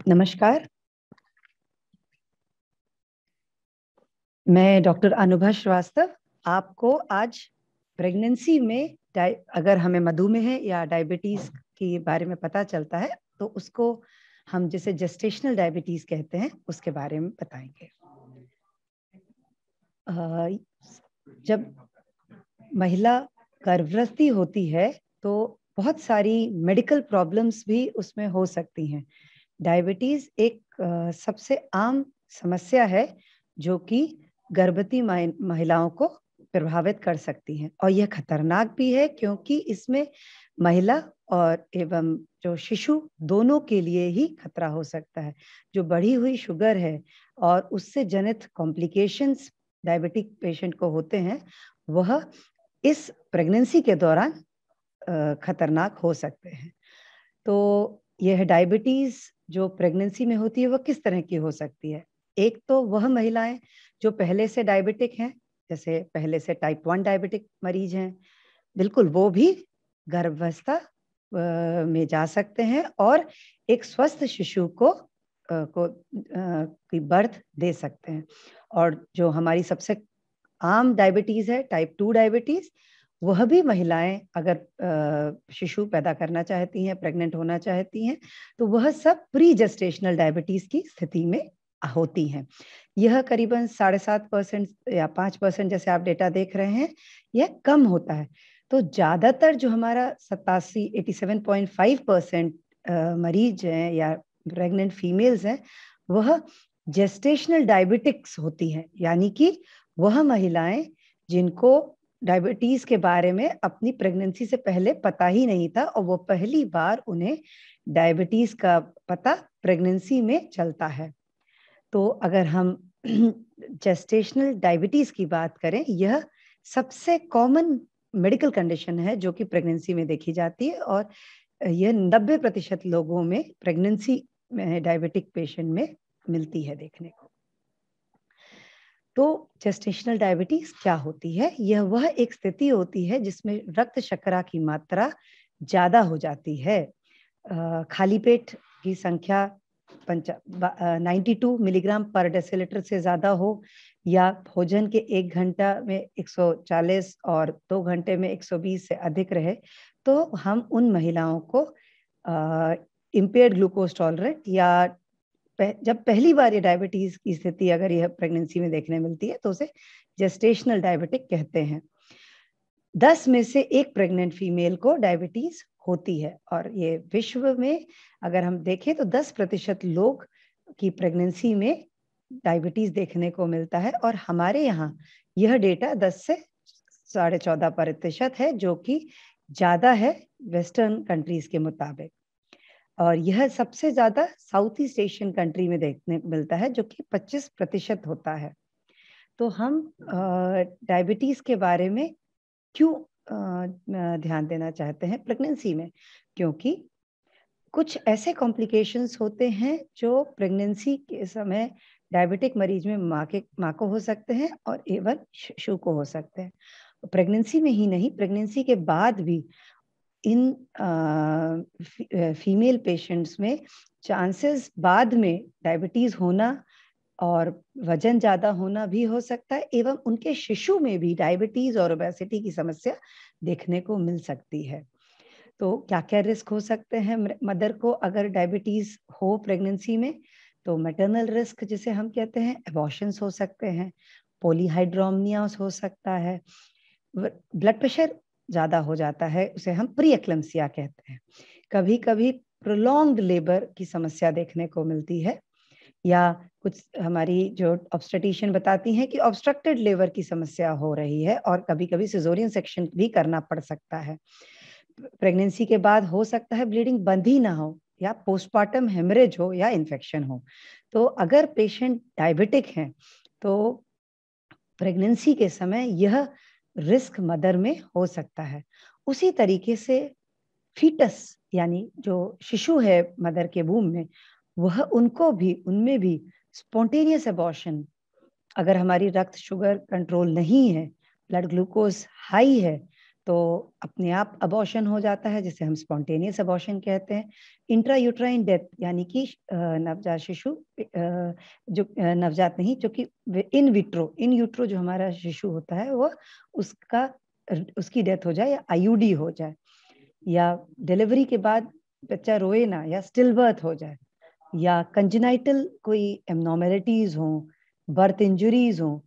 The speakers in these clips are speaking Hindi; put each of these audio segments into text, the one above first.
नमस्कार, मैं डॉक्टर अनुभा श्रीवास्तव आपको आज प्रेगनेंसी में अगर हमें मधुमेह या डायबिटीज के बारे में पता चलता है तो उसको हम जिसे जेस्टेशनल डायबिटीज कहते हैं उसके बारे में बताएंगे। जब महिला गर्भवती होती है तो बहुत सारी मेडिकल प्रॉब्लम्स भी उसमें हो सकती हैं। डायबिटीज एक सबसे आम समस्या है जो कि गर्भवती महिलाओं को प्रभावित कर सकती हैं और यह खतरनाक भी है क्योंकि इसमें महिला और एवं जो शिशु दोनों के लिए ही खतरा हो सकता है। जो बढ़ी हुई शुगर है और उससे जनित कॉम्प्लिकेशंस डायबिटिक पेशेंट को होते हैं वह इस प्रेगनेंसी के दौरान खतरनाक हो सकते हैं। तो यह डायबिटीज जो प्रेगनेंसी में होती है वह किस तरह की हो सकती है। एक तो वह महिलाएं जो पहले से डायबिटिक हैं, जैसे पहले से टाइप 1 डायबिटिक मरीज हैं, बिल्कुल वो भी गर्भावस्था में जा सकते हैं और एक स्वस्थ शिशु को की बर्थ दे सकते हैं। और जो हमारी सबसे आम डायबिटीज है टाइप 2 डायबिटीज, वह भी महिलाएं अगर शिशु पैदा करना चाहती हैं, प्रेग्नेंट होना चाहती हैं, तो वह सब प्री जेस्टेशनल डायबिटीज की स्थिति में होती हैं। यह करीबन 7.5% या 5% जैसे आप डेटा देख रहे हैं, यह कम होता है। तो ज्यादातर जो हमारा 87.5% मरीज हैं या प्रेग्नेंट फीमेल्स हैं वह जेस्टेशनल डायबिटिक्स होती हैं, यानी कि वह महिलाएं जिनको डायबिटीज के बारे में अपनी प्रेगनेंसी से पहले पता ही नहीं था और वो पहली बार उन्हें डायबिटीज का पता प्रेगनेंसी में चलता है। तो अगर हम जेस्टेशनल डायबिटीज की बात करें, यह सबसे कॉमन मेडिकल कंडीशन है जो कि प्रेगनेंसी में देखी जाती है और यह 90% लोगों में प्रेगनेंसी में डायबिटिक पेशेंट में मिलती है देखने को। तो जेस्टेशनल डायबिटीज क्या होती है? यह वह एक स्थिति होती है जिसमें रक्त शर्करा की मात्रा ज्यादा हो जाती है। खाली पेट की संख्या 92 मिलीग्राम पर डेसीलीटर से ज्यादा हो या भोजन के 1 घंटा में 140 और 2 घंटे में 120 से अधिक रहे, तो हम उन महिलाओं को इम्पेयर्ड ग्लूकोज टॉलरेंट या जब पहली बार ये डायबिटीज की स्थिति अगर यह प्रेगनेंसी में देखने मिलती है तो उसे जेस्टेशनल डायबिटिक कहते हैं। 10 में से 1 प्रेग्नेंट फीमेल को डायबिटीज होती है और ये विश्व में अगर हम देखें तो 10% लोग की प्रेगनेंसी में डायबिटीज देखने को मिलता है और हमारे यहाँ यह डेटा 10 से 14.5% है, जो कि ज्यादा है वेस्टर्न कंट्रीज के मुताबिक। और यह सबसे ज्यादा साउथ ईस्ट एशियन कंट्री में देखने को मिलता है जो कि 25% होता है। तो हम डायबिटीज के बारे में क्यों ध्यान देना चाहते हैं प्रेगनेंसी में? क्योंकि कुछ ऐसे कॉम्प्लिकेशंस होते हैं जो प्रेगनेंसी के समय डायबिटिक मरीज में माँ को हो सकते हैं और एवं शिशु को हो सकते हैं। प्रेगनेंसी में ही नहीं, प्रेगनेंसी के बाद भी इन फीमेल पेशेंट्स में चांसेस बाद में डायबिटीज होना और वजन ज्यादा होना भी हो सकता है एवं उनके शिशु में भी डायबिटीज और ओबेसिटी की समस्या देखने को मिल सकती है। तो क्या क्या रिस्क हो सकते हैं मदर को अगर डायबिटीज हो प्रेगनेंसी में? तो मैटरनल रिस्क जिसे हम कहते हैं, एबॉर्शंस हो सकते हैं, पॉलीहाइड्रोमनियास हो सकता है, ब्लड प्रेशर ज्यादा हो जाता है, उसे हम प्री एक्लेम्सिया कहते हैं। कभी कभी प्रोलॉन्ग्ड लेबर की समस्या देखने को मिलती है या कुछ हमारी जो ऑब्स्टेट्रिशियन बताती हैं कि ऑब्स्ट्रक्टेड लेबर की समस्या हो रही है और कभी कभी सिजेरियन सेक्शन भी करना पड़ सकता है। प्रेगनेंसी के बाद हो सकता है ब्लीडिंग बंद ही ना हो या पोस्टमार्टम हेमरेज हो या इन्फेक्शन हो। तो अगर पेशेंट डायबिटिक हैं तो प्रेगनेंसी के समय यह रिस्क मदर में हो सकता है। उसी तरीके से फीटस यानी जो शिशु है मदर के वूम में, वह उनमें भी स्पॉन्टेनियस एबॉर्शन, अगर हमारी रक्त शुगर कंट्रोल नहीं है, ब्लड ग्लूकोज हाई है, तो अपने आप अबॉर्शन हो जाता है, जिसे हम स्पॉन्टेनियस अबॉर्शन कहते हैं। इंट्रायूट्राइन डेथ यानी कि नवजात शिशु जो नवजात नहीं, जो कि इन यूट्रो जो हमारा शिशु होता है वो उसकी डेथ हो जाए या आईयूडी हो जाए, या डिलीवरी के बाद बच्चा रोए ना, या स्टिल बर्थ हो जाए, या कंजेनाइटल कोई एबनॉर्मेलिटीज हो, बर्थ इंजरीज हो,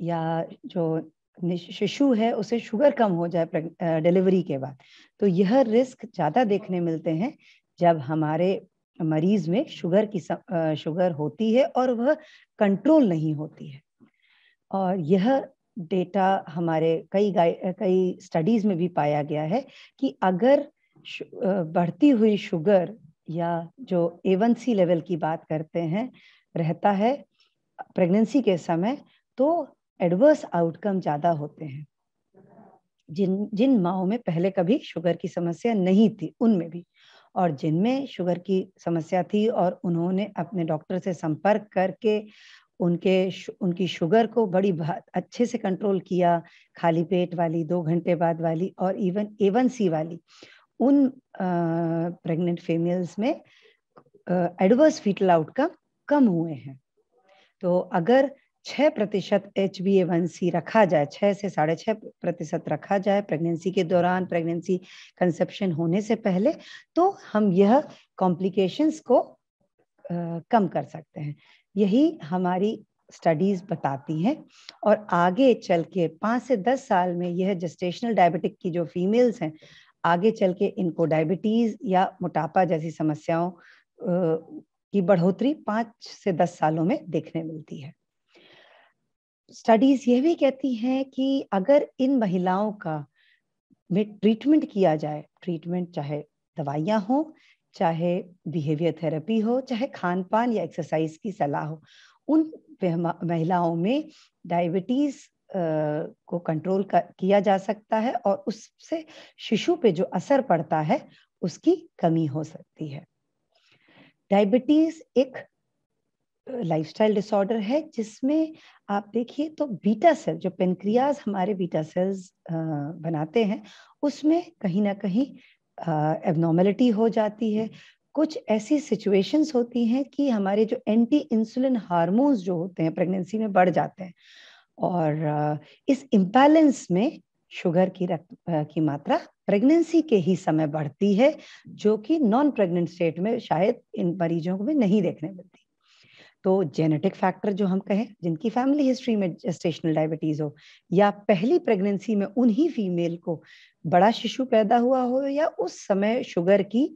या जो शिशु है उसे शुगर कम हो जाए डिलीवरी के बाद। तो यह रिस्क ज्यादा देखने मिलते हैं जब हमारे मरीज में शुगर होती है और वह कंट्रोल नहीं होती है। और यह डेटा हमारे कई स्टडीज में भी पाया गया है कि अगर बढ़ती हुई शुगर या जो A1C लेवल की बात करते हैं रहता है प्रेगनेंसी के समय, तो एडवर्स आउटकम ज्यादा होते हैं। जिन माओं में पहले कभी शुगर की समस्या नहीं थी उनमें भी, और जिनमें शुगर की समस्या थी और उन्होंने अपने डॉक्टर से संपर्क करके उनकी शुगर को बड़ी अच्छे से कंट्रोल किया, खाली पेट वाली, 2 घंटे बाद वाली, और इवन A1C वाली, उन प्रेग्नेंट फीमेल्स में एडवर्स फीटल आउटकम कम हुए हैं। तो अगर 6% HbA1c रखा जाए, 6 से 6.5% रखा जाए प्रेगनेंसी के दौरान, प्रेगनेंसी कंसेप्शन होने से पहले, तो हम यह कॉम्प्लिकेशंस को कम कर सकते हैं। यही हमारी स्टडीज बताती हैं। और आगे चल के 5 से 10 साल में यह जेस्टेशनल डायबिटिक की जो फीमेल्स हैं, आगे चल के इनको डायबिटीज या मोटापा जैसी समस्याओं की बढ़ोतरी 5 से 10 सालों में देखने मिलती है। स्टडीज ये भी कहती हैं कि अगर इन महिलाओं का में ट्रीटमेंट किया जाए, ट्रीटमेंट चाहे दवाइयाँ हो, चाहे बिहेवियर थेरेपी हो, चाहे खान पान या एक्सरसाइज की सलाह हो, उन महिलाओं में डायबिटीज को कंट्रोल किया जा सकता है और उससे शिशु पे जो असर पड़ता है उसकी कमी हो सकती है। डायबिटीज एक लाइफस्टाइल डिसऑर्डर है जिसमें आप देखिए तो बीटा सेल, जो पेनक्रियाज हमारे बीटा सेल्स बनाते हैं, उसमें कहीं ना कहीं एबनॉर्मेलिटी हो जाती है। कुछ ऐसी सिचुएशंस होती हैं कि हमारे जो एंटी इंसुलिन हार्मोन्स जो होते हैं प्रेगनेंसी में बढ़ जाते हैं, और इस इम्बैलेंस में शुगर की मात्रा प्रेगनेंसी के ही समय बढ़ती है, जो कि नॉन प्रेग्नेंट स्टेट में शायद इन मरीजों में नहीं देखने मिलती। तो जेनेटिक फैक्टर जो हम कहें, जिनकी फैमिली हिस्ट्री में जेस्टेशनल डायबिटीज हो, या पहली प्रेगनेंसी में उन्हीं फीमेल को बड़ा शिशु पैदा हुआ हो, या उस समय शुगर की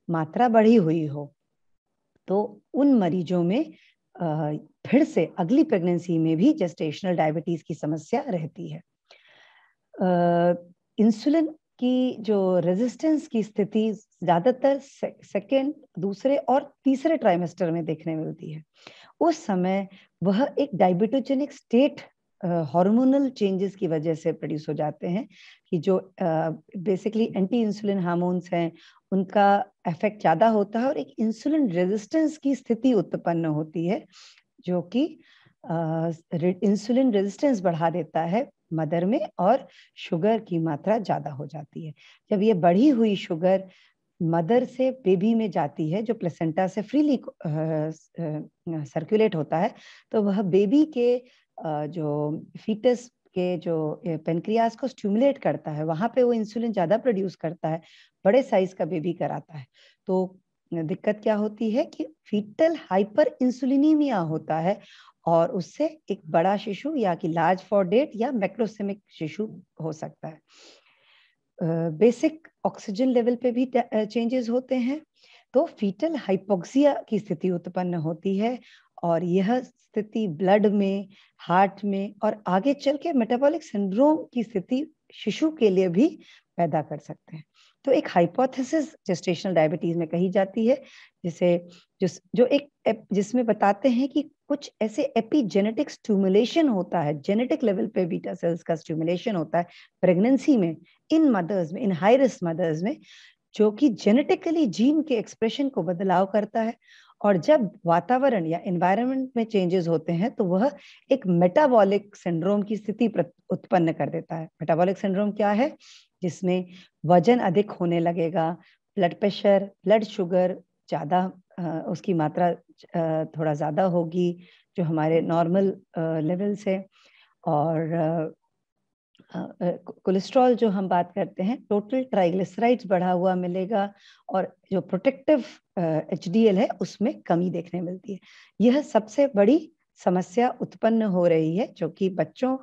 मात्रा बढ़ी हुई हो, तो उन मरीजों में फिर से अगली प्रेगनेंसी में भी जेस्टेशनल डायबिटीज की समस्या रहती है। इंसुलिन की जो रेजिस्टेंस की स्थिति ज्यादातर सेकेंड, दूसरे और तीसरे ट्राइमेस्टर में देखने मिलती है। उस समय वह एक डायबिटोजेनिक स्टेट हार्मोनल चेंजेस की वजह से प्रोड्यूस हो जाते हैं, कि जो बेसिकली एंटी इंसुलिन हार्मोन्स हैं उनका इफेक्ट ज्यादा होता है और एक इंसुलिन रेजिस्टेंस की स्थिति उत्पन्न होती है, जो कि इंसुलिन रेजिस्टेंस बढ़ा देता है मदर में और शुगर की मात्रा ज्यादा हो जाती है। जब ये बढ़ी हुई शुगर मदर से बेबी में जाती है, जो प्लेसेंटा से फ्रीली सर्कुलेट होता है, तो वह बेबी के जो फीटस के जो पेनक्रियास को स्टिमुलेट करता है, वहां पे वो इंसुलिन ज्यादा प्रोड्यूस करता है, बड़े साइज का बेबी कराता है। तो दिक्कत क्या होती है कि फीटल हाइपर इंसुलिनीमिया होता है, और उससे एक बड़ा शिशु या कि लार्ज फॉर डेट या मैक्रोसेमिक शिशु हो सकता है। बेसिक ऑक्सीजन लेवल पे भी चेंजेस होते हैं, तो फीटल हाइपोक्सिया की स्थिति उत्पन्न होती है, और यह स्थिति ब्लड में, हार्ट में और आगे चल के मेटाबॉलिक सिंड्रोम की स्थिति शिशु के लिए भी पैदा कर सकते हैं। तो एक हाइपोथेसिस जेस्टेशनल डायबिटीज में कही जाती है, जिसमें बताते हैं कि कुछ ऐसे एपिजेनेटिक स्टिमुलेशन होता है, जेनेटिक लेवल पे बीटा सेल्स का स्टिमुलेशन होता है प्रेगनेंसी में, इन मदर्स में, इन हाई रिस्क मदर्स में, जो कि जेनेटिकली जीन के एक्सप्रेशन को बदलाव करता है। और जब वातावरण या एनवायरनमेंट में चेंजेस होते हैं तो वह एक मेटाबॉलिक सिंड्रोम की स्थिति उत्पन्न कर देता है। मेटाबॉलिक सिंड्रोम क्या है? जिसमें वजन अधिक होने लगेगा, ब्लड प्रेशर, ब्लड शुगर ज़्यादा, उसकी मात्रा थोड़ा ज़्यादा होगी जो हमारे नॉर्मल लेवल से, और कोलेस्ट्रॉल जो हम बात करते हैं, टोटल ट्राइग्लिसराइड्स बढ़ा हुआ मिलेगा, और जो प्रोटेक्टिव HDL है उसमें कमी देखने मिलती है। यह सबसे बड़ी समस्या उत्पन्न हो रही है, जो कि बच्चों,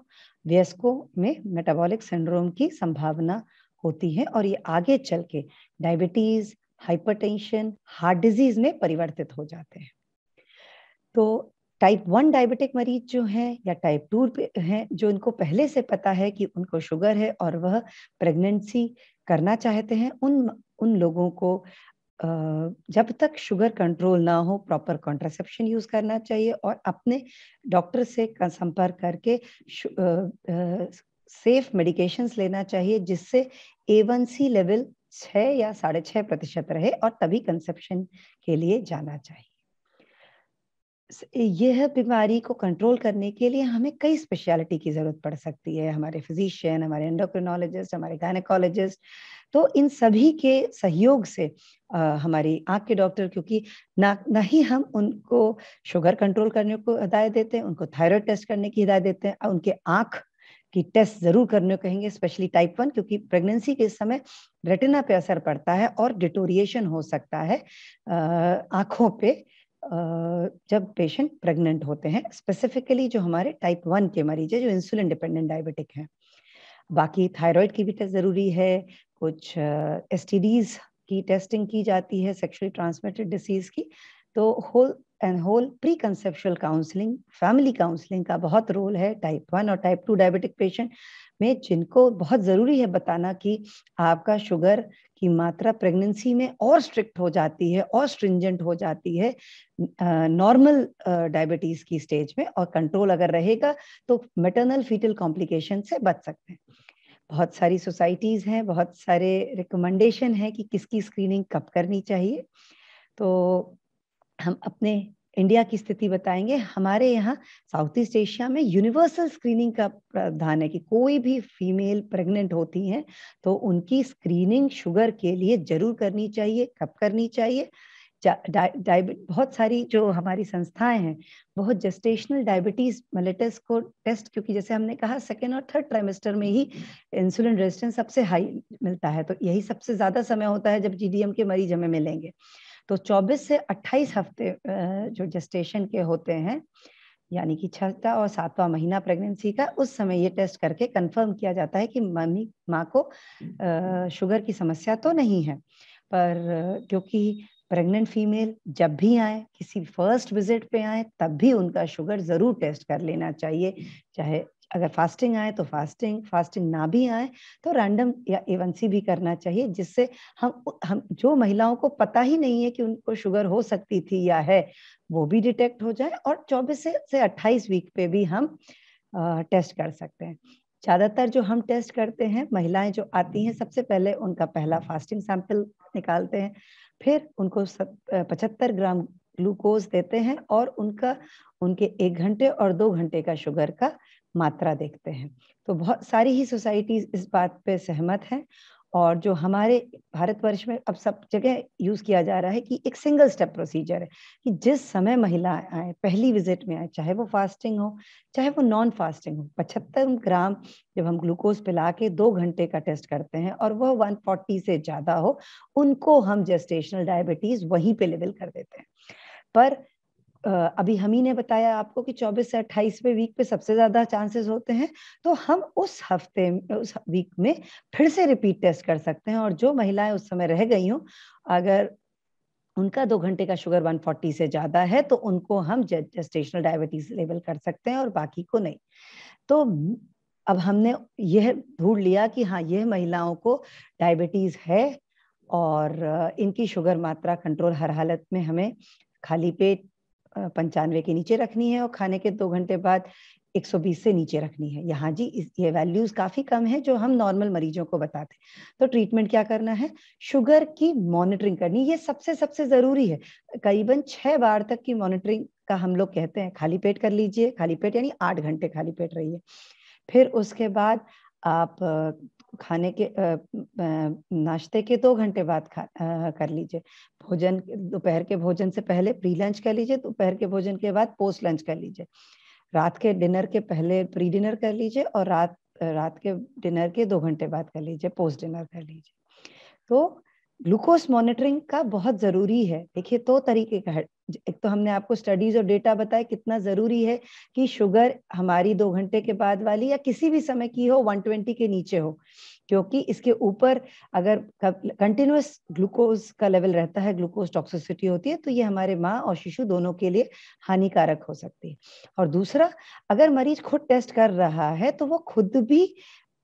वयस्कों में मेटाबॉलिक सिंड्रोम की संभावना होती है, और ये आगे चल के डायबिटीज, हाइपरटेंशन, हार्ट डिजीज में परिवर्तित हो जाते हैं। तो टाइप 1 डायबिटिक मरीज जो हैं या टाइप 2 हैं, जो इनको पहले से पता है कि उनको शुगर है और वह प्रेगनेंसी करना चाहते हैं, उन लोगों को जब तक शुगर कंट्रोल ना हो प्रॉपर कॉन्ट्रासेप्शन यूज करना चाहिए, और अपने डॉक्टर से संपर्क करके सेफ मेडिकेशंस लेना चाहिए, जिससे A1C लेवल 6 या 6.5% रहे, और तभी कंसेप्शन के लिए जाना चाहिए। यह बीमारी को कंट्रोल करने के लिए हमें कई स्पेशलिटी की जरूरत पड़ सकती है, हमारे फिजिशियन, हमारे एंडोक्रिनोलॉजिस्ट, हमारे गायनेकोलॉजिस्ट। तो इन सभी के सहयोग से हमारी आंख के डॉक्टर, क्योंकि ना ही हम उनको शुगर कंट्रोल करने को हिदायत देते हैं, उनको थायराइड टेस्ट करने की हिदायत देते हैं, उनके आंख की टेस्ट जरूर करने को कहेंगे, स्पेशली टाइप 1, क्योंकि प्रेगनेंसी के समय रेटिना पे असर पड़ता है और डिटोरिएशन हो सकता है आंखों पे जब पेशेंट प्रेग्नेंट होते हैं, स्पेसिफिकली जो हमारे टाइप 1 के मरीज है, जो इंसुलिन डिपेंडेंट डायबिटिक हैं। बाकी थायराइड की भी टेस्ट जरूरी है, कुछ STDs की टेस्टिंग की जाती है, सेक्सुअली ट्रांसमिटेड डिसीज की। तो whole pre conceptual counselling, family counselling का बहुत रोल है टाइप 1 और टाइप 2 डायबिटिक पेशेंट में, जिनको बहुत जरूरी है बताना कि आपका शुगर की मात्रा प्रेगनेंसी में और स्ट्रिक्ट हो जाती है और स्ट्रिंजेंट हो जाती है नॉर्मल डायबिटीज की स्टेज में, और कंट्रोल अगर रहेगा तो मैटरनल फीटल कॉम्प्लिकेशन से बच सकते हैं। बहुत सारी सोसाइटीज हैं, बहुत सारे रिकमेंडेशन है कि किसकी स्क्रीनिंग कब करनी चाहिए। तो हम अपने इंडिया की स्थिति बताएंगे। हमारे यहाँ साउथ ईस्ट एशिया में यूनिवर्सल स्क्रीनिंग का प्रावधान है कि कोई भी फीमेल प्रेग्नेंट होती हैं तो उनकी स्क्रीनिंग शुगर के लिए जरूर करनी चाहिए। कब करनी चाहिए? बहुत सारी जो हमारी संस्थाएं हैं बहुत जेस्टेशनल डायबिटीज मेलिटस को टेस्ट, क्योंकि जैसे हमने कहा सेकेंड और थर्ड ट्राइमेस्टर में ही इंसुलिन रेजिस्टेंस सबसे हाई मिलता है, तो यही सबसे ज्यादा समय होता है जब GDM के मरीज हमें मिलेंगे। तो 24 से 28 हफ्ते जो जेस्टेशन के होते हैं, यानी कि 6वां और 7वां महीना प्रेगनेंसी का, उस समय ये टेस्ट करके कंफर्म किया जाता है कि माँ को शुगर की समस्या तो नहीं है। पर क्योंकि प्रेग्नेंट फीमेल जब भी आए, किसी फर्स्ट विजिट पे आए, तब भी उनका शुगर जरूर टेस्ट कर लेना चाहिए। चाहे अगर फास्टिंग आए तो फास्टिंग ना भी आए तो रैंडम या A1C भी करना चाहिए, जिससे हम जो महिलाओं को पता ही नहीं है कि उनको शुगर हो सकती थी या है, वो भी डिटेक्ट हो जाए, और 24 से 28 वीक पे भी हम टेस्ट कर सकते हैं। ज्यादातर जो हम टेस्ट करते हैं, महिलाएं जो आती हैं सबसे पहले उनका पहला फास्टिंग सैंपल निकालते हैं, फिर उनको 75 ग्राम ग्लूकोज देते हैं, और उनके 1 घंटे और 2 घंटे का शुगर का मात्रा देखते हैं। तो बहुत सारी ही सोसाइटीज इस बात पे सहमत हैं, और जो हमारे भारतवर्ष में अब सब जगह यूज किया जा रहा है कि एक सिंगल स्टेप प्रोसीजर है कि जिस समय महिला आए, पहली विजिट में आए, चाहे वो फास्टिंग हो चाहे वो नॉन फास्टिंग हो, 75 ग्राम जब हम ग्लूकोज पिला के 2 घंटे का टेस्ट करते हैं और वह 140 से ज्यादा हो, उनको हम जेस्टेशनल डायबिटीज वहीं पे लेवल कर देते हैं। पर अभी हम ही ने बताया आपको कि 24 से 28वें वीक पे सबसे ज्यादा चांसेस होते हैं, तो हम उस हफ्ते उस वीक में फिर से रिपीट टेस्ट कर सकते हैं, और जो महिलाएं उस समय रह गई हो, अगर उनका 2 घंटे का शुगर 140 से ज्यादा है तो उनको हम जेस्टेशनल डायबिटीज लेवल कर सकते हैं और बाकी को नहीं। तो अब हमने यह ढूंढ लिया कि हाँ, यह महिलाओं को डायबिटीज है और इनकी शुगर मात्रा कंट्रोल हर हालत में हमें खाली पेट 95 के नीचे रखनी है और खाने के 2 घंटे बाद 120 से नीचे रखनी है। यहाँ जी ये वैल्यूज काफी कम है जो हम नॉर्मल मरीजों को बताते हैं। तो ट्रीटमेंट क्या करना है? शुगर की मॉनिटरिंग करनी, ये सबसे जरूरी है। करीबन 6 बार तक की मॉनिटरिंग का हम लोग कहते हैं। खाली पेट कर लीजिए, खाली पेट यानी 8 घंटे खाली पेट रहिए। फिर उसके बाद आप खाने के नाश्ते के 2 घंटे बाद कर लीजिए। भोजन, दोपहर के भोजन से पहले प्री लंच कर लीजिए, दोपहर के भोजन के बाद पोस्ट लंच कर लीजिए, रात के डिनर के पहले प्री डिनर कर लीजिए और रात के डिनर के 2 घंटे बाद कर लीजिए, पोस्ट डिनर कर लीजिए। तो ग्लूकोज मॉनिटरिंग का बहुत जरूरी है। देखिए 2 तरीके का है। एक तो हमने आपको स्टडीज और डेटा बताया कितना जरूरी है कि शुगर हमारी 2 घंटे के बाद वाली या किसी भी समय की हो 120 के नीचे हो, क्योंकि इसके ऊपर अगर कंटिन्यूअस ग्लूकोज का लेवल रहता है, ग्लूकोज टॉक्सिसिटी होती है, तो ये हमारे माँ और शिशु दोनों के लिए हानिकारक हो सकती है। और दूसरा, अगर मरीज खुद टेस्ट कर रहा है तो वो खुद भी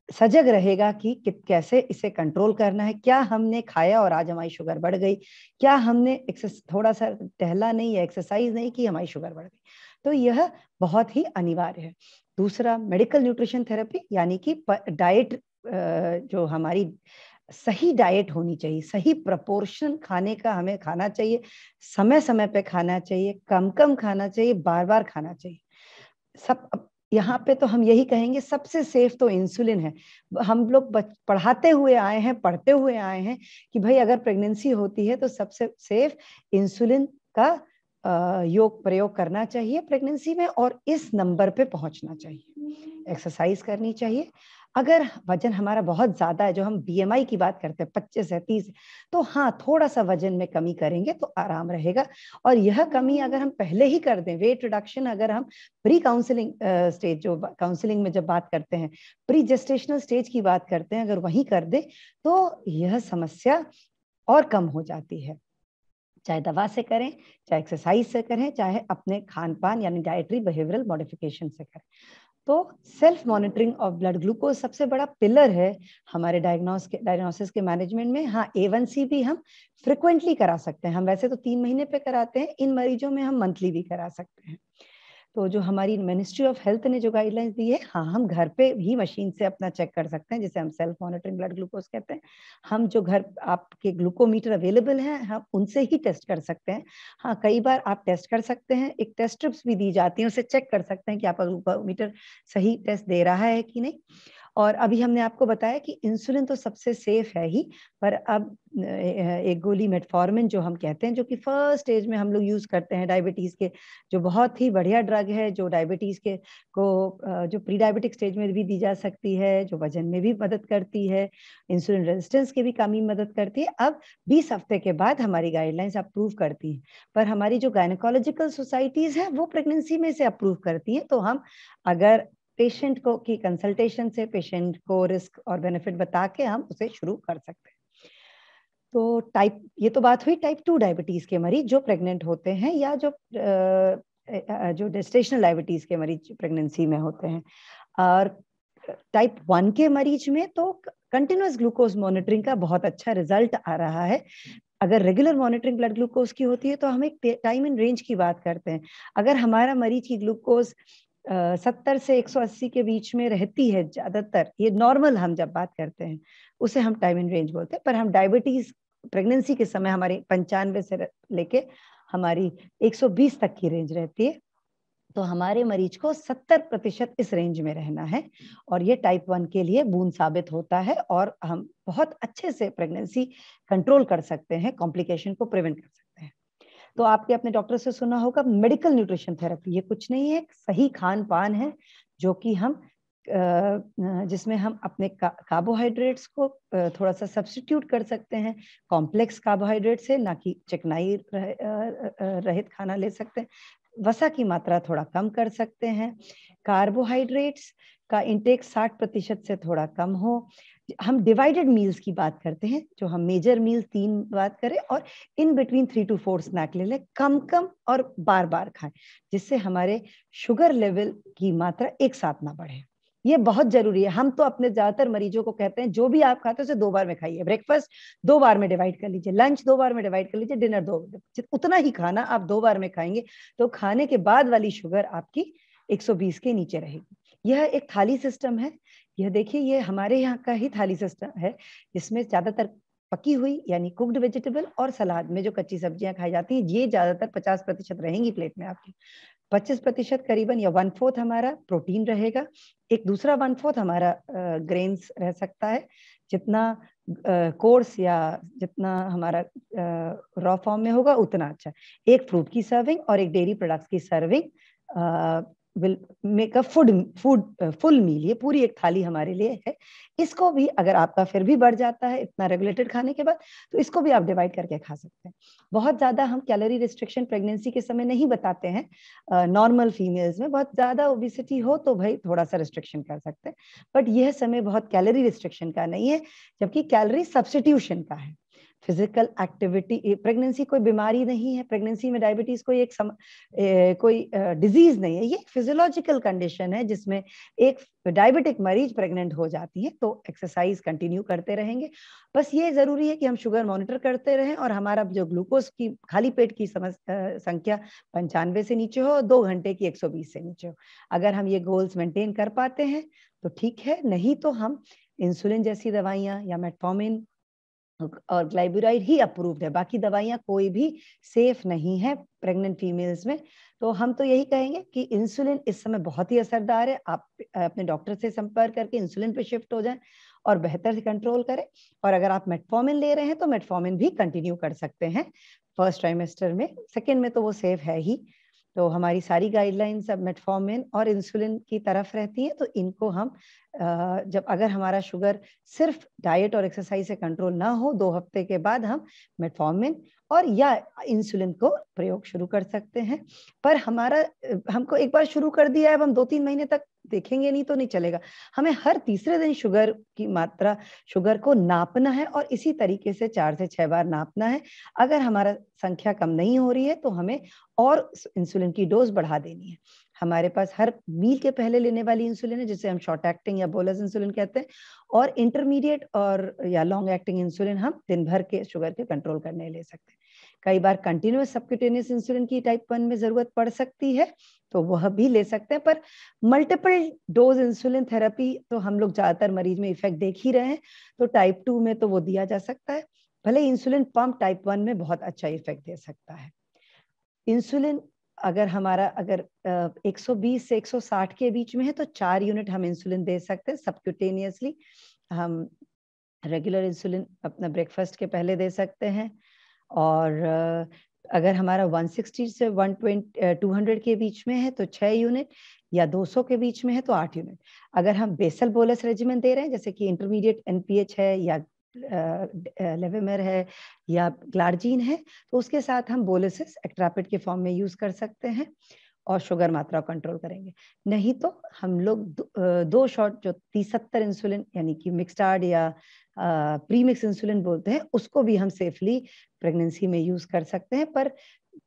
सजग रहेगा कि कैसे इसे कंट्रोल करना है। क्या हमने खाया और आज हमारी शुगर बढ़ गई, क्या हमने थोड़ा सा टहला नहीं या एक्सरसाइज नहीं की, हमारी शुगर बढ़ गई। तो यह बहुत ही अनिवार्य है। दूसरा, मेडिकल न्यूट्रिशन थेरेपी, यानी कि डाइट, जो हमारी सही डाइट होनी चाहिए, सही प्रपोर्शन खाने का हमें खाना चाहिए, समय समय पे खाना चाहिए, कम कम खाना चाहिए, बार बार खाना चाहिए। सब यहाँ पे तो हम यही कहेंगे सबसे सेफ तो इंसुलिन है। हम लोग पढ़ाते हुए आए हैं, पढ़ते हुए आए हैं कि भाई अगर प्रेगनेंसी होती है तो सबसे सेफ इंसुलिन का योग प्रयोग करना चाहिए प्रेगनेंसी में, और इस नंबर पे पहुंचना चाहिए। एक्सरसाइज करनी चाहिए। अगर वजन हमारा बहुत ज्यादा है, जो हम बीएमआई की बात करते हैं 25 है 30, तो हाँ थोड़ा सा वजन में कमी करेंगे तो आराम रहेगा। और यह कमी अगर हम पहले ही कर दें, वेट रिडक्शन अगर हम प्री काउंसलिंग स्टेज, जो काउंसलिंग में जब बात करते हैं प्री जेस्टेशनल स्टेज की बात करते हैं, अगर वहीं कर दे तो यह समस्या और कम हो जाती है। चाहे दवा से करें, चाहे एक्सरसाइज से करें, चाहे अपने खान पान यानी डाइटरी बिहेवियरल मॉडिफिकेशन से करें। तो self monitoring of blood glucose सबसे बड़ा पिलर है हमारे डायग्नोसिस के मैनेजमेंट में। हाँ, A1C भी हम फ्रिक्वेंटली करा सकते हैं। हम वैसे तो 3 महीने पे कराते हैं, इन मरीजों में हम मंथली भी करा सकते हैं। तो जो हमारी मिनिस्ट्री ऑफ हेल्थ ने जो गाइडलाइंस दी है, हाँ हम घर पे भी मशीन से अपना चेक कर सकते हैं, जिसे हम सेल्फ मॉनिटरिंग ब्लड ग्लूकोज कहते हैं। हम जो घर आपके ग्लूकोमीटर अवेलेबल हैं, हम उनसे ही टेस्ट कर सकते हैं। हाँ, कई बार आप टेस्ट कर सकते हैं, एक टेस्ट स्ट्रिप्स भी दी जाती हैं, उससे चेक कर सकते हैं कि आपका ग्लूकोमीटर सही टेस्ट दे रहा है कि नहीं। और अभी हमने आपको बताया कि इंसुलिन तो सबसे सेफ है ही, पर अब एक गोली मेटफॉर्मिन जो हम कहते हैं, जो कि फर्स्ट स्टेज में हम लोग यूज करते हैं डायबिटीज के, जो बहुत ही बढ़िया ड्रग है, जो डायबिटीज के को जो प्री डायबिटिक स्टेज में भी दी जा सकती है, जो वजन में भी मदद करती है, इंसुलिन रेजिस्टेंस के भी कमी मदद करती है। अब 20 हफ्ते के बाद हमारी गाइडलाइंस अप्रूव करती है, पर हमारी जो गायनेकोलॉजिकल सोसाइटीज है वो प्रेगनेंसी में से अप्रूव करती है। तो हम अगर पेशेंट को की कंसल्टेशन से पेशेंट को रिस्क और बेनिफिट बता के हम उसे शुरू कर सकते हैं। तो ये तो बात हुई टाइप 2 डायबिटीज के मरीज जो प्रेग्नेंट होते हैं, या जो जेस्टेशनल डायबिटीज के मरीज प्रेगनेंसी में होते हैं। और टाइप 1 के मरीज में तो कंटिन्यूअस ग्लूकोज मॉनिटरिंग का बहुत अच्छा रिजल्ट आ रहा है। अगर रेगुलर मॉनिटरिंग ब्लड ग्लूकोज की होती है तो हम एक टाइम इन रेंज की बात करते हैं। अगर हमारा मरीज की ग्लूकोज 70 से 180 के बीच में रहती है ज्यादातर, ये नॉर्मल हम जब बात करते हैं उसे हम टाइम इन रेंज बोलते हैं। पर हम डायबिटीज प्रेगनेंसी के समय हमारी 95 से लेके हमारी 120 तक की रेंज रहती है, तो हमारे मरीज को 70% इस रेंज में रहना है। और ये टाइप 1 के लिए बूंद साबित होता है, और हम बहुत अच्छे से प्रेगनेंसी कंट्रोल कर सकते हैं, कॉम्प्लिकेशन को प्रिवेंट कर सकते हैं। तो आपके अपने डॉक्टर से सुना होगा मेडिकल न्यूट्रिशन थेरेपी, ये कुछ नहीं है, सही खान पान है, जो कि हम जिसमें हम अपने कार्बोहाइड्रेट्स को थोड़ा सा सब्स्टिट्यूट कर सकते हैं कॉम्प्लेक्स कार्बोहाइड्रेट से, ना कि चिकनाई रहित खाना ले सकते हैं। वसा की मात्रा थोड़ा कम कर सकते हैं। कार्बोहाइड्रेट्स का इंटेक 60% से थोड़ा कम हो। हम डिवाइडेड मील्स की बात करते हैं, जो हम मेजर मील्स 3 बात करें और इन बिटवीन 3 to 4 स्नैक ले लें, कम कम और बार बार खाएं, जिससे हमारे शुगर लेवल की मात्रा एक साथ ना बढ़े। ये बहुत जरूरी है। हम तो अपने ज्यादातर मरीजों को कहते हैं जो भी आप खाते हो उसे 2 बार में खाइए। ब्रेकफास्ट 2 बार में डिवाइड कर लीजिए, लंच 2 बार में डिवाइड कर लीजिए, डिनर 2, उतना ही खाना आप 2 बार में खाएंगे तो खाने के बाद वाली शुगर आपकी 120 के नीचे रहेगी। यह एक थाली सिस्टम है। यह देखिए, ये हमारे यहाँ का ही थाली सिस्टम है, जिसमें ज्यादातर पकी हुई यानी कुक्ड वेजिटेबल और सलाद में जो कच्ची सब्जियां खाई जाती हैं, ये ज्यादातर 50% रहेंगी प्लेट में आपकी। 25% करीबन या 1/4 हमारा प्रोटीन रहेगा, एक दूसरा 1/4 हमारा ग्रेन्स रह सकता है। जितना कोर्स या जितना हमारा रॉ फॉर्म में होगा उतना अच्छा। एक फ्रूट की सर्विंग और एक डेयरी प्रोडक्ट्स की serving will make a full meal. ये पूरी एक थाली हमारे लिए है। इसको भी अगर आपका फिर भी बढ़ जाता है इतना रेगुलेटेड खाने के बाद, तो इसको भी आप डिवाइड करके खा सकते हैं। बहुत ज्यादा हम कैलोरी रिस्ट्रिक्शन प्रेगनेंसी के समय नहीं बताते हैं। नॉर्मल फीमेल्स में बहुत ज्यादा ओबेसिटी हो तो भाई थोड़ा सा रिस्ट्रिक्शन कर सकते हैं, बट यह समय बहुत कैलोरी रिस्ट्रिक्शन का नहीं है, जबकि कैलोरी सब्स्टिट्यूशन का है। फिजिकल एक्टिविटी, प्रेगनेंसी कोई बीमारी नहीं है, प्रेगनेंसी में डायबिटीज कोई कोई डिजीज नहीं है, ये फिजियोलॉजिकल कंडीशन है जिसमें एक डायबिटिक मरीज प्रेग्नेंट हो जाती है। तो एक्सरसाइज कंटिन्यू करते रहेंगे, बस ये जरूरी है कि हम शुगर मॉनिटर करते रहें और हमारा जो ग्लूकोज की खाली पेट की संख्या 95 से नीचे हो, 2 घंटे की 120 से नीचे हो। अगर हम ये गोल्स मेंटेन कर पाते हैं तो ठीक है, नहीं तो हम इंसुलिन जैसी दवाइयां या मेटफॉर्मिन और ग्लाइबुराइड ही अप्रूव्ड है, बाकी दवाइयां कोई भी सेफ नहीं है प्रेग्नेंट फीमेल्स में। तो हम तो यही कहेंगे कि इंसुलिन इस समय बहुत ही असरदार है। आप अपने डॉक्टर से संपर्क करके इंसुलिन पे शिफ्ट हो जाएं और बेहतर से कंट्रोल करें। और अगर आप मेटफॉर्मिन ले रहे हैं तो मेटफॉर्मिन भी कंटिन्यू कर सकते हैं फर्स्ट ट्राइमेस्टर में, सेकेंड में तो वो सेफ है ही। तो हमारी सारी गाइडलाइंस अब मेटफॉर्मिन और इंसुलिन की तरफ रहती है। तो इनको हम जब अगर हमारा शुगर सिर्फ डाइट और एक्सरसाइज से कंट्रोल ना हो, 2 हफ्ते के बाद हम मेटफॉर्मिन और या इंसुलिन को प्रयोग शुरू कर सकते हैं। पर हमको एक बार शुरू कर दिया है, अब हम 2-3 महीने तक देखेंगे नहीं तो नहीं चलेगा। हमें हर तीसरे दिन शुगर की मात्रा, शुगर को नापना है और इसी तरीके से 4 से 6 बार नापना है। अगर हमारा संख्या कम नहीं हो रही है तो हमें और इंसुलिन की डोज बढ़ा देनी है। हमारे पास हर मील के पहले लेने वाली इंसुलिन है जिसे हम शॉर्ट एक्टिंग या बोलस इंसुलिन कहते हैं, और इंटरमीडिएट और या लॉन्ग एक्टिंग इंसुलिन हम दिन भर के शुगर के कंट्रोल करने ले सकते हैं। कई बार कंटिन्यूअस सबक्यूटेनियस इंसुलिन की टाइप 1 में जरूरत पड़ सकती है तो वह भी ले सकते हैं। पर मल्टीपल डोज इंसुलिन थेरेपी तो हम लोग ज्यादातर मरीज में इफेक्ट देख ही रहे हैं, तो टाइप 2 में तो वो दिया जा सकता है। भले इंसुलिन पंप टाइप 1 में बहुत अच्छा इफेक्ट दे सकता है। इंसुलिन अगर हमारा 120 से 160 के बीच में है तो 4 यूनिट हम इंसुलिन दे सकते हैं सबक्यूटेनियसली। हम रेगुलर इंसुलिन अपना ब्रेकफास्ट के पहले दे सकते हैं। और अगर हमारा 160 से 200 के बीच में है तो 6 यूनिट, या 200 के बीच में है तो 8 यूनिट। अगर हम बेसल बोलस रेजिमेंट दे रहे हैं जैसे कि इंटरमीडिएट एनपीएच है या लेवेमेर है या ग्लार्जीन है, तो उसके साथ हम बोलसिस एक्ट्रापिड के फॉर्म में यूज कर सकते हैं और शुगर मात्रा कंट्रोल करेंगे। नहीं तो हम लोग 2 शॉट जो 30-70 इंसुलिन यानी कि मिक्सडार्ड या प्रीमिक्स इंसुलिन बोलते हैं, उसको भी हम सेफली प्रेगनेंसी में यूज कर सकते हैं। पर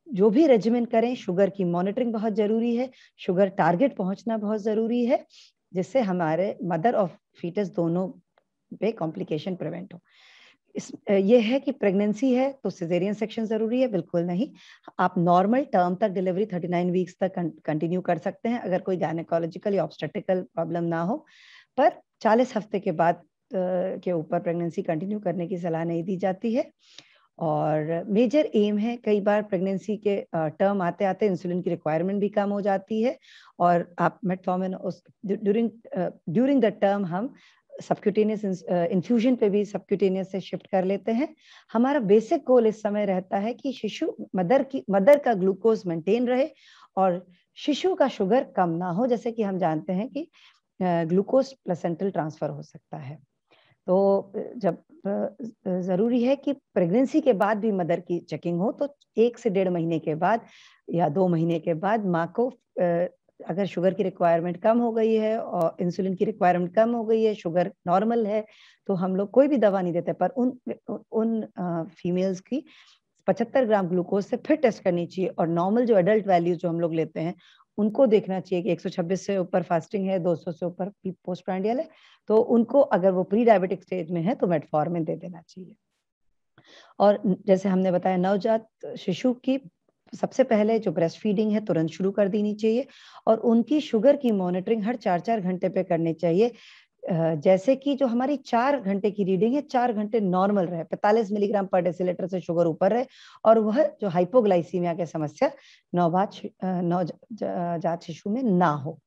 जो भी रेजिमेंट करें, शुगर की मॉनिटरिंग बहुत जरूरी है, शुगर टारगेट पहुंचना बहुत जरूरी है, जिससे हमारे मदर और फीटस दोनों पे कॉम्प्लिकेशन प्रिवेंट हो। ये है कि प्रेगनेंसी है तो सिजेरियन सेक्शन जरूरी है? बिल्कुल नहीं। आप नॉर्मल टर्म तक डिलीवरी 39 वीक्स तक कंटिन्यू कर सकते हैं अगर कोई गायनेकोलॉजिकल या ऑब्स्टेट्रिकल प्रॉब्लम ना हो। पर 40 हफ्ते के बाद के ऊपर प्रेगनेंसी कंटिन्यू करने की सलाह नहीं दी जाती है। और मेजर एम है, कई बार प्रेगनेंसी के टर्म आते आते इंसुलिन की रिक्वायरमेंट भी कम हो जाती है और आप मेटफॉर्मिन ड्यूरिंग द टर्म हम सबक्यूटेनियस इन्फ्यूजन पे भी सबक्यूटेनियस से शिफ्ट कर लेते हैं। हमारा बेसिक गोल इस समय रहता है कि शिशु मदर का ग्लूकोज मेंटेन रहे और शिशु का शुगर कम ना हो। जैसे कि हम जानते हैं कि ग्लूकोज प्लेसेंटल ट्रांसफर हो सकता है। तो जब जरूरी है कि प्रेगनेंसी के बाद भी मदर की चेकिंग हो, तो 1 से 1.5 महीने के बाद या 2 महीने के बाद माँ को अगर शुगर की रिक्वायरमेंट कम हो गई है और इंसुलिन की रिक्वायरमेंट कम हो गई है, शुगर नॉर्मल है, तो हम लोग कोई भी दवा नहीं देते। पर उन फीमेल्स की 75 ग्राम ग्लूकोज से फिर टेस्ट करनी चाहिए और नॉर्मल जो एडल्ट वैल्यूज जो हम लोग लेते हैं उनको देखना चाहिए कि 126 से ऊपर फास्टिंग है, 200 से ऊपर पोस्ट प्रांडियल है, तो उनको अगर वो प्री डायबिटिक स्टेज में है तो मेटफॉर्मिन दे देना चाहिए। और जैसे हमने बताया, नवजात शिशु की सबसे पहले जो ब्रेस्ट फीडिंग है तुरंत शुरू कर देनी चाहिए और उनकी शुगर की मॉनिटरिंग हर 4-4 घंटे पे करनी चाहिए। जैसे कि जो हमारी 4 घंटे की रीडिंग है, 4 घंटे नॉर्मल रहे, 45 मिलीग्राम पर डेसीलीटर से शुगर ऊपर रहे, और वह जो हाइपोग्लाइसीमिया की समस्या नवजात शिशु में ना हो।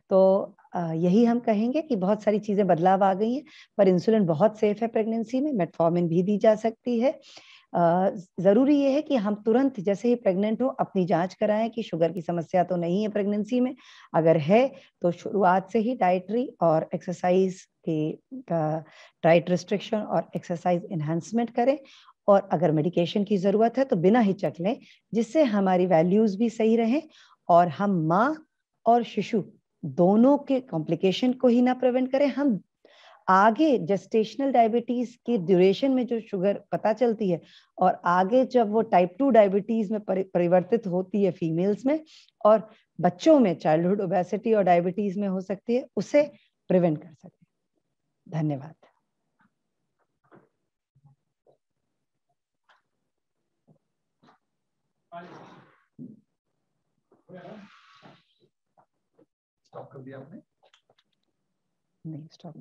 तो यही हम कहेंगे कि बहुत सारी चीजें बदलाव आ गई हैं, पर इंसुलिन बहुत सेफ है प्रेगनेंसी में, मेटफॉर्मिन भी दी जा सकती है। जरूरी ये है कि हम तुरंत जैसे ही प्रेग्नेंट हो अपनी जांच कराएं कि शुगर की समस्या तो नहीं है प्रेगनेंसी में। अगर है तो शुरुआत से ही डाइटरी और एक्सरसाइज की डाइट रिस्ट्रिक्शन और एक्सरसाइज एनहांसमेंट करें, और अगर मेडिकेशन की जरूरत है तो बिना हिचक लें, जिससे हमारी वैल्यूज भी सही रहें और हम माँ और शिशु दोनों के कॉम्प्लिकेशन को ही ना प्रिवेंट करें। हम आगे जेस्टेशनल डायबिटीज की ड्यूरेशन में जो शुगर पता चलती है, और आगे जब वो टाइप 2 डायबिटीज में परिवर्तित होती है फीमेल्स में, और बच्चों में चाइल्डहुड ओबेसिटी और डायबिटीज में हो सकती है, उसे प्रिवेंट कर सकते हैं। धन्यवाद। स्टॉप कर दिया आपने? नहीं, स्टॉप।